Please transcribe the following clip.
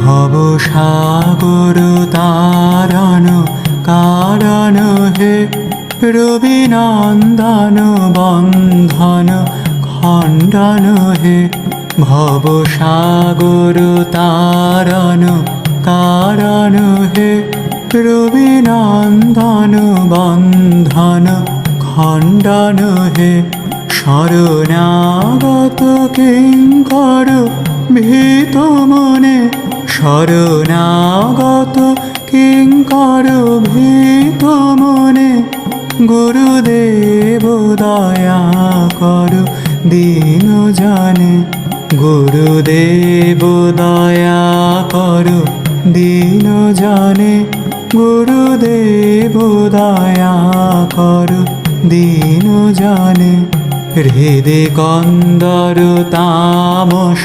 ভব সাগর তারণ কারণ হে, রবিনন্দন বন্ধন খণ্ডন হে। ভব সাগর তারণ কারণ হে, রবিনন্দন বন্ধন খণ্ডন হে। শরণাগত কিঙ্কর ভীত মনে, শরণাগত কিঙ্কর ভীত মনে। গুরুদেব দয়া কর দীন জানে, গুরুদেব দয়া কর দীন জানে। গুরুদেব দয়া কর দীন জানে। হৃদে কন্দর তামস